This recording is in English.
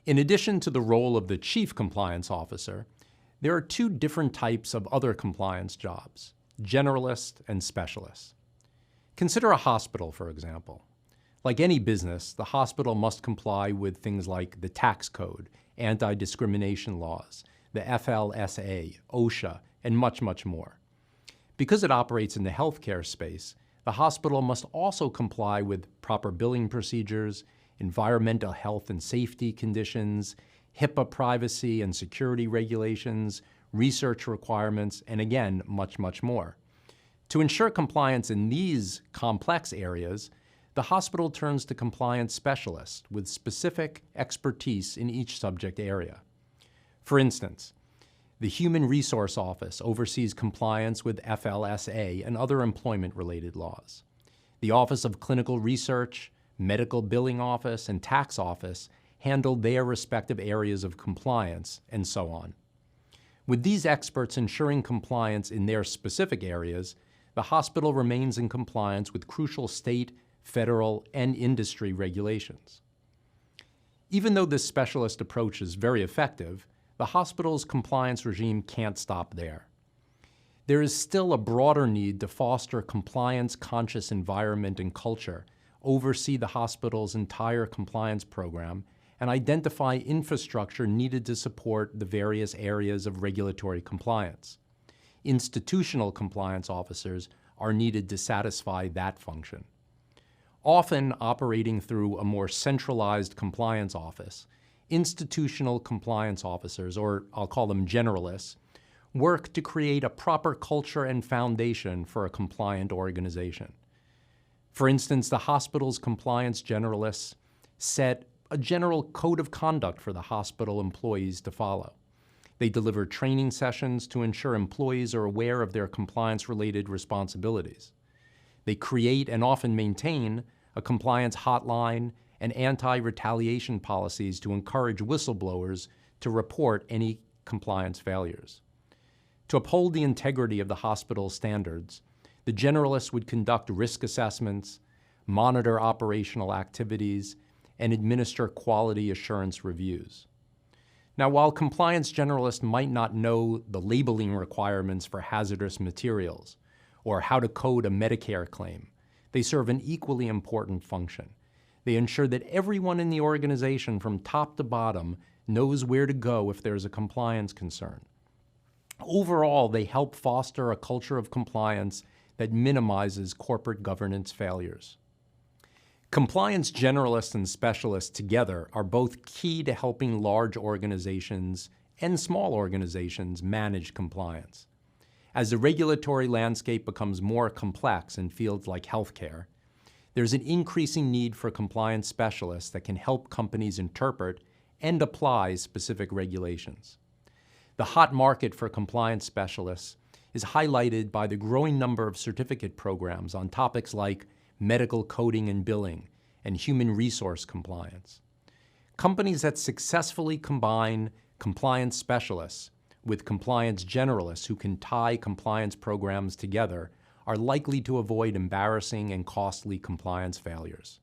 In addition to the role of the Chief Compliance Officer, there are two different types of other compliance jobs: generalist and specialist. Consider a hospital, for example. Like any business, the hospital must comply with things like the tax code, anti-discrimination laws, the FLSA, OSHA, and much, much more. Because it operates in the healthcare space, the hospital must also comply with proper billing procedures, environmental health and safety conditions, HIPAA privacy and security regulations, research requirements, and again, much, much more. To ensure compliance in these complex areas, the hospital turns to compliance specialists with specific expertise in each subject area. For instance, the Human Resource Office oversees compliance with FLSA and other employment-related laws. The Office of Clinical Research, Medical Billing Office, and Tax Office handle their respective areas of compliance, and so on. With these experts ensuring compliance in their specific areas, the hospital remains in compliance with crucial state, federal, and industry regulations. Even though this specialist approach is very effective, the hospital's compliance regime can't stop there. There is still a broader need to foster compliance-conscious environment and culture, oversee the hospital's entire compliance program, and identify infrastructure needed to support the various areas of regulatory compliance. Institutional compliance officers are needed to satisfy that function. Often operating through a more centralized compliance office, institutional compliance officers, or I'll call them generalists, work to create a proper culture and foundation for a compliant organization. For instance, the hospital's compliance generalists set a general code of conduct for the hospital employees to follow. They deliver training sessions to ensure employees are aware of their compliance-related responsibilities. They create and often maintain a compliance hotline and anti-retaliation policies to encourage whistleblowers to report any compliance failures. To uphold the integrity of the hospital's standards, the generalists would conduct risk assessments, monitor operational activities, and administer quality assurance reviews. Now, while compliance generalists might not know the labeling requirements for hazardous materials or how to code a Medicare claim, they serve an equally important function. They ensure that everyone in the organization from top to bottom knows where to go if there's a compliance concern. Overall, they help foster a culture of compliance that minimizes corporate governance failures. Compliance generalists and specialists together are both key to helping large organizations and small organizations manage compliance. As the regulatory landscape becomes more complex in fields like healthcare, there's an increasing need for compliance specialists that can help companies interpret and apply specific regulations. The hot market for compliance specialists is highlighted by the growing number of certificate programs on topics like medical coding and billing and human resource compliance. Companies that successfully combine compliance specialists with compliance generalists who can tie compliance programs together are likely to avoid embarrassing and costly compliance failures.